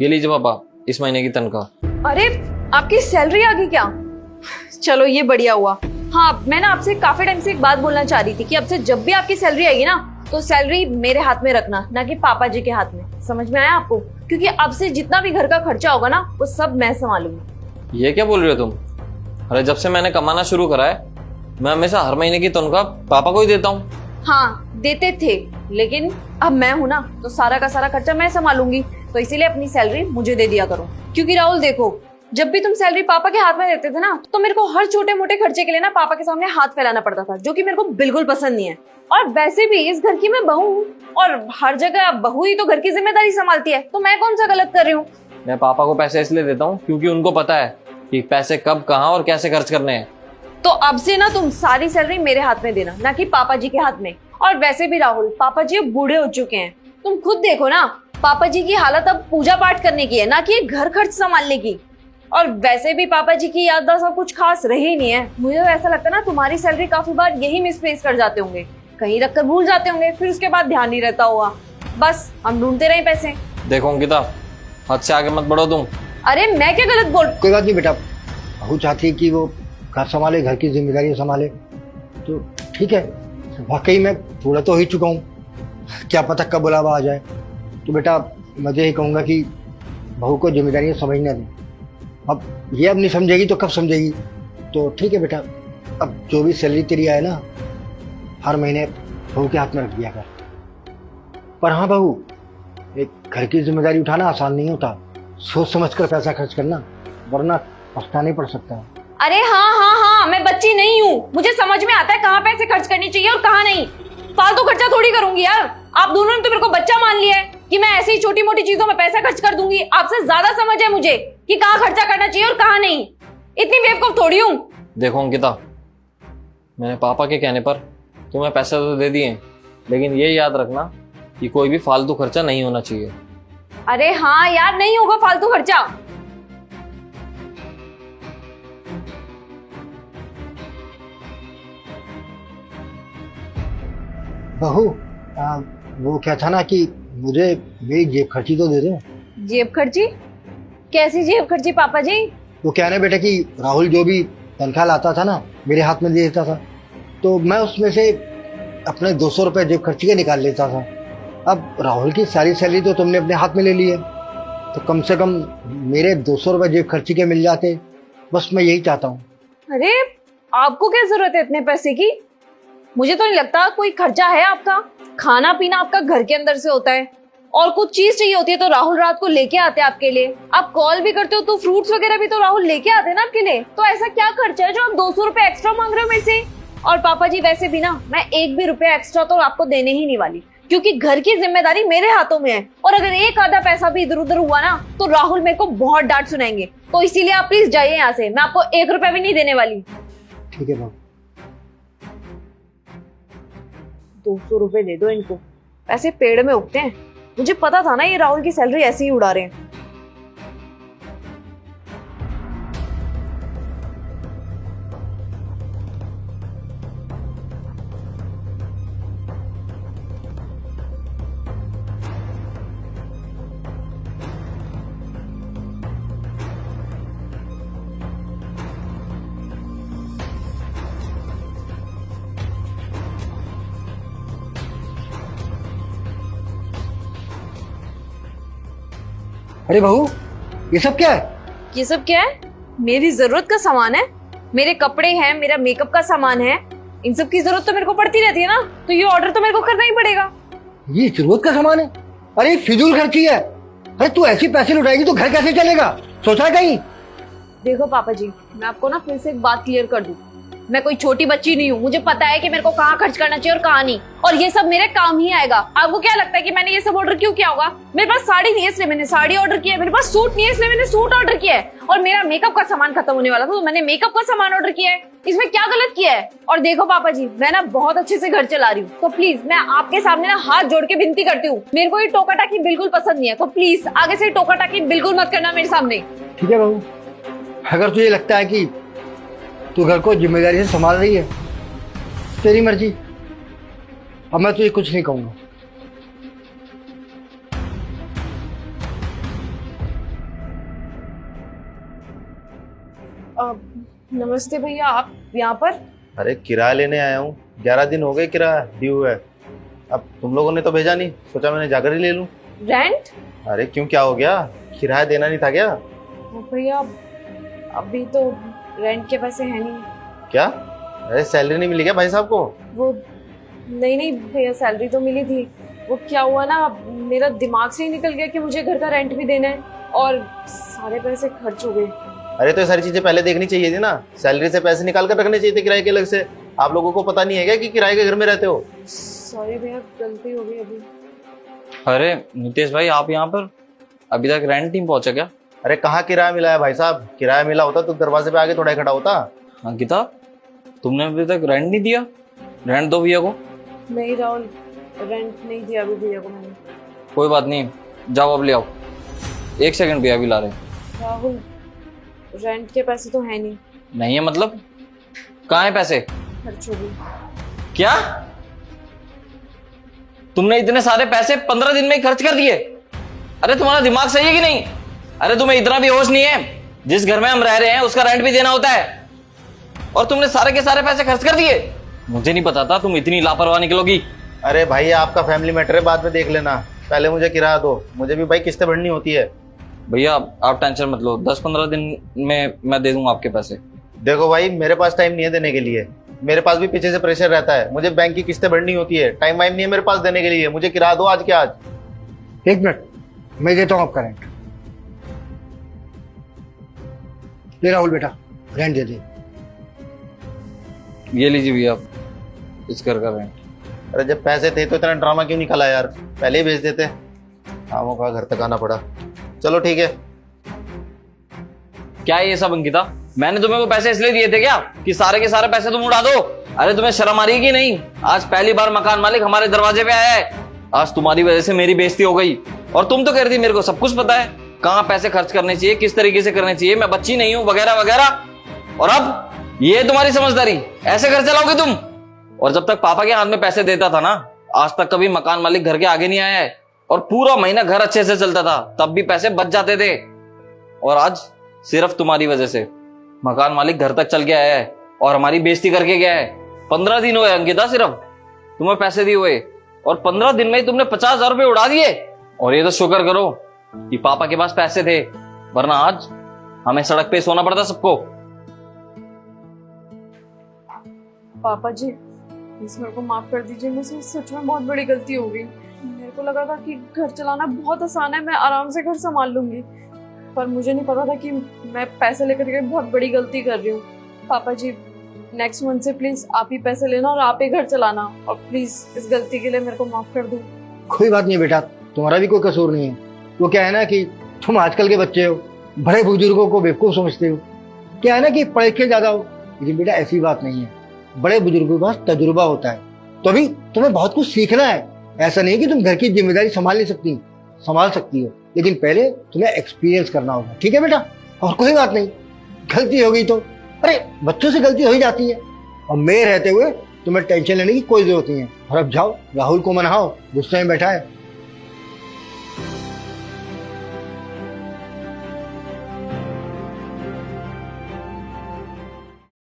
ये लीजिए पापा, इस महीने की तनख्वाह। अरे आपकी सैलरी आ गई क्या? चलो ये बढ़िया हुआ। हाँ, मैं ना आपसे काफी टाइम से एक बात बोलना चाह रही थी कि अब से जब भी आपकी सैलरी आएगी ना, तो सैलरी मेरे हाथ में रखना, ना कि पापा जी के हाथ में। समझ में आया आपको? क्योंकि अब से जितना भी घर का खर्चा होगा ना, वो सब मैं संभालूंगी। ये क्या बोल रही हो तुम? अरे जब से मैंने कमाना शुरू करा है, मैं हमेशा हर महीने की तनख्वाह पापा को ही देता हूँ। हाँ देते थे, लेकिन अब मैं हूं ना, तो सारा का सारा खर्चा मैं संभालूंगी। तो इसीलिए अपनी सैलरी मुझे दे दिया करो। क्योंकि राहुल देखो, जब भी तुम सैलरी पापा के हाथ में देते थे ना, तो मेरे को हर छोटे मोटे खर्चे के लिए ना पापा के सामने हाथ फैलाना पड़ता था, जो कि मेरे को बिल्कुल पसंद नहीं है। और वैसे भी इस घर की मैं बहू हूँ, और हर जगह बहू ही तो घर की जिम्मेदारी संभालती है, तो मैं कौन सा गलत कर रही हूँ? मैं पापा को पैसे इसलिए देता हूँ क्योंकि उनको पता है कि पैसे कब, कहाँ और कैसे खर्च करने हैं। तो अब से ना तुम सारी सैलरी मेरे हाथ में देना, ना कि पापा जी के हाथ में। और वैसे भी राहुल, पापा जी अब बूढ़े हो चुके हैं। तुम खुद देखो ना, पापा जी की हालत अब पूजा पाठ करने की है, ना कि घर खर्च संभालने की। और वैसे भी पापा जी की याददाश्त अब कुछ खास रही नहीं है। मुझे तो ऐसा लगता है ना, तुम्हारी सैलरी काफी बार यही मिसप्लेस कर जाते होंगे, कहीं रखकर भूल जाते होंगे, फिर उसके बाद ध्यान नहीं रहता होगा। बस हम ढूंढते रहे पैसे। देखो अंकिता, हद से आगे मत बढ़ो तुम। अरे मैं क्या गलत बोल? कोई बात नहीं बेटा, बहू चाहती है कि वो घर संभाले, घर की जिम्मेदारी संभाले, तो ठीक है। वाकई मैं पूरा तो हो ही चुका हूँ, क्या पता कब बुलावा आ जाए। तो बेटा मैं तो यही कहूँगा कि बहू को जिम्मेदारियाँ समझने दें। अब ये अब नहीं समझेगी तो कब समझेगी? तो ठीक है बेटा, अब जो भी सैलरी तेरी आए ना, हर महीने बहू के हाथ में रख दिया कर। पर हाँ बहू, एक घर की जिम्मेदारी उठाना आसान नहीं होता। सोच समझ कर पैसा खर्च करना, वरना पछताने पड़ सकता है। अरे हाँ हाँ हाँ, मैं बच्ची नहीं हूँ, मुझे समझ में आता है कहाँ पैसे खर्च करनी चाहिए और कहाँ नहीं। फालतू खर्चा थोड़ी करूंगी यार। आप दोनों ने तो मेरे को बच्चा मान लिया है कि मैं ऐसी छोटी मोटी चीजों में पैसा खर्च कर दूंगी। आपसे ज्यादा समझ है मुझे कि कहाँ खर्चा करना चाहिए और कहाँ नहीं। इतनी बेवकूफ थोड़ी हूँ। देखो अंकिता, मैंने पापा के कहने पर तुम्हें पैसे तो दे दिए, लेकिन ये याद रखना कि कोई भी फालतू खर्चा नहीं होना चाहिए। अरे हाँ यार, नहीं होगा फालतू खर्चा। बहू वो क्या था ना कि मुझे मेरी जेब खर्ची तो दे दे। जेब खर्ची? कैसी जेब खर्ची पापा जी? वो क्या है बेटा कि राहुल जो भी तनख्वाह लाता था ना, मेरे हाथ में दे देता था, तो मैं उसमें से अपने 200 रुपये जेब खर्ची के निकाल लेता था। अब राहुल की सारी सैलरी तो तुमने अपने हाथ में ले ली है, तो कम से कम मेरे 200 रुपये जेब खर्ची के मिल जाते। बस मैं यही चाहता हूँ। अरे आपको क्या जरूरत है इतने पैसे की? मुझे तो नहीं लगता कोई खर्चा है आपका। खाना पीना आपका घर के अंदर से होता है, और कुछ चीज चाहिए होती है तो राहुल रात को लेके आते हैं आपके लिए। आप कॉल भी करते हो तो फ्रूट्स वगैरह भी तो राहुल लेके आते हैं ना आपके लिए। तो ऐसा क्या खर्चा है जो आप 200 रुपए एक्स्ट्रा मांग रहे हो मेरे से? और पापा जी वैसे भी ना, मैं एक भी रुपया एक्स्ट्रा तो आपको देने ही नहीं वाली, क्योंकि घर की जिम्मेदारी मेरे हाथों में है। और अगर एक आधा पैसा भी इधर उधर हुआ ना, तो राहुल मेरे को बहुत डांट सुनाएंगे। तो इसीलिए आप प्लीज जाइए यहाँ से, मैं आपको 1 रुपया भी नहीं देने वाली। ठीक है बहू। 200 रुपए दे दो इनको, पैसे पेड़ में उगते हैं। मुझे पता था ना ये राहुल की सैलरी ऐसे ही उड़ा रहे हैं। अरे बहू, ये सब क्या है? ये सब क्या है? मेरी जरूरत का सामान है, मेरे कपड़े हैं, मेरा मेकअप का सामान है। इन सब की जरूरत तो मेरे को पड़ती रहती है ना, तो ये ऑर्डर तो मेरे को करना ही पड़ेगा। ये जरूरत का सामान है? अरे ये फिजूल खर्ची है। अरे तू ऐसी पैसे लुटाएगी तो घर कैसे चलेगा? सोचा है कहीं? देखो पापा जी, मैं आपको ना फिर से एक बात क्लियर कर दूं, मैं कोई छोटी बच्ची नहीं हूँ। मुझे पता है कि मेरे को कहाँ खर्च करना चाहिए और कहाँ नहीं, और ये सब मेरे काम ही आएगा। आपको क्या लगता है कि मैंने ये सब ऑर्डर क्यों किया होगा? मेरे पास साड़ी नहीं है इसलिए मैंने साड़ी ऑर्डर किया है, मेरे पास सूट नहीं है इसलिए मैंने सूट ऑर्डर किया है, और मेरा मेकअप का सामान खत्म होने वाला था तो मैंने मेकअप का सामान ऑर्डर किया है। इसमें क्या गलत किया है? और देखो पापा जी, मैं ना बहुत अच्छे से घर चला रही हूँ, तो प्लीज मैं आपके सामने ना हाथ जोड़ के विनती करती हूँ, मेरे को ये टोका टाकी बिल्कुल पसंद नहीं है। तो प्लीज आगे से टोका टाकी बिल्कुल मत करना मेरे सामने। ठीक है बहू, अगर तुझे लगता है कि तू घर को जिम्मेदारी से संभाल रही है, तेरी मर्जी। अब मैं तुझे कुछ नहीं कहूंगा। नमस्ते भैया, आप यहाँ पर? अरे किराया लेने आया हूँ। 11 दिन हो गए किराया ड्यू है। अब तुम लोगों ने तो भेजा नहीं, सोचा मैंने जाकर ही ले लूँ। रेंट? अरे क्यों, क्या हो गया? किराया देना नहीं था क्या? वो भैया, अभी तो रेंट के पैसे हैं नहीं। क्या? अरे सैलरी नहीं मिली क्या भाई साहब को? वो नहीं भैया, सैलरी तो मिली थी। वो क्या हुआ ना, मेरा दिमाग से ही निकल गया कि मुझे घर का रेंट भी देना है और सारे पैसे खर्च हो गए। अरे तो ये सारी चीजें पहले देखनी चाहिए थी ना। सैलरी से पैसे निकाल कर रखने चाहिए थे किराए के अलग से। आप लोगों को पता नहीं है क्या कि किराए के घर में रहते हो? सॉरी भैया, गलती हो गई अभी। अरे नितेश भाई, आप यहाँ पर? अभी तक रेंट नहीं पहुंचा क्या? अरे कहाँ किराया मिला है भाई साहब? किराया मिला होता तो दरवाजे पे आगे थोड़ा ही खड़ा होता। अंकिता, तुमने अभी तक रेंट नहीं दिया? रेंट दो भैया को। नहीं राहुल, रेंट नहीं दिया अभी भैया को मैंने। कोई बात नहीं, जाओ अब ले आओ। 1 सेकंड भैया, अभी ला रहे हैं। राहुल, रेंट के पैसे तो है नहीं। नहीं है मतलब? कहाँ है पैसे? खर्च हो गए। क्या? तुमने इतने सारे पैसे 15 दिन में ही खर्च कर दिए? अरे तुम्हारा दिमाग सही है कि नहीं? अरे तुम्हें इतना भी होश नहीं है? जिस घर में हम रह रहे हैं उसका रेंट भी देना होता है, और तुमने सारे के सारे पैसे खर्च कर दिए। मुझे नहीं पता था तुम इतनी लापरवाह निकलोगी। अरे भाई आपका फैमिली मैटर है, बाद में देख लेना। पहले मुझे किराया दो, मुझे भी भाई किस्तें भरनी होती है। भैया आप टेंशन मत लो, 10-15 दिन में मैं दे दूंगा आपके पैसे। देखो भाई, मेरे पास टाइम नहीं है देने के लिए। मेरे पास भी पीछे से प्रेशर रहता है, मुझे बैंक की किस्तें भरनी होती है। टाइम वाइम नहीं है मेरे पास देने के लिए। मुझे किराया दो आज के आज। 1 मिनट, मैं देता हूँ आपका रेंट। ले राहुल बेटा, रेंट दे दे। ये लीजिए भैया, इस घर का रेंट। अरे जब पैसे थे तो इतना ड्रामा क्यों निकाला यार? पहले ही भेज देते। कामों का घर तक आना पड़ा। चलो ठीक है। क्या है ये सब अंकिता? मैंने तुम्हें वो पैसे इसलिए दिए थे क्या कि सारे के सारे पैसे तुम उड़ा दो? अरे तुम्हें शर्म आ रही है कि नहीं? आज पहली बार मकान मालिक हमारे दरवाजे पे आया है। आज तुम्हारी वजह से मेरी बेइज्जती हो गई। और तुम तो कह रही थी मेरे को सब कुछ पता है, कहाँ पैसे खर्च करने चाहिए, किस तरीके से करने चाहिए, मैं बच्ची नहीं हूँ, वगैरह वगैरह। और अब ये तुम्हारी समझदारी? ऐसे घर चलाओगे तुम? और जब तक पापा के हाथ में पैसे देता था ना, आज तक कभी मकान मालिक घर के आगे नहीं आया है, और पूरा महीना घर अच्छे से चलता था, तब भी पैसे बच जाते थे। और आज सिर्फ तुम्हारी वजह से मकान मालिक घर तक चल के आया है और हमारी बेइज्जती करके गया है। 15 दिन हुए अंकिता सिर्फ तुम्हें पैसे दिए हुए, और 15 दिन में ही तुमने 50,000 रुपए उड़ा दिए। और ये तो शुक्र करो कि पापा के पास पैसे थे, वरना आज हमें सड़क पे सोना पड़ता सबको। पापा जी, प्लीज मेरे को माफ कर दीजिए, मुझसे सच में बहुत बड़ी गलती हो गई। मेरे को लगा था कि घर चलाना बहुत आसान है, मैं आराम से घर संभाल लूंगी, पर मुझे नहीं पता था कि मैं पैसे लेकर के बहुत बड़ी गलती कर रही हूँ। पापा जी, नेक्स्ट मंथ से प्लीज आप ही पैसे लेना और आप ही घर चलाना, और प्लीज इस गलती के लिए मेरे को माफ कर दो। कोई बात नहीं बेटा, तुम्हारा भी कोई कसूर नहीं है। वो क्या है ना कि तुम आजकल के बच्चे हो, बड़े बुजुर्गों को बेवकूफ समझते हो। क्या है ना कि पढ़े लिखे ज्यादा हो, लेकिन बेटा ऐसी बात नहीं है। बड़े बुजुर्गों के पास तजुर्बा होता है, तो अभी तुम्हें बहुत कुछ सीखना है। ऐसा नहीं कि तुम घर की जिम्मेदारी संभाल नहीं सकती, संभाल सकती हो, लेकिन पहले तुम्हें एक्सपीरियंस करना होगा। ठीक है बेटा? और कोई बात नहीं, गलती हो गई तो अरे बच्चों से गलती हो ही जाती है, और मैं रहते हुए तुम्हें टेंशन लेने की कोई जरूरत नहीं है। और अब जाओ, राहुल को मनाओ, गुस्से में बैठा है।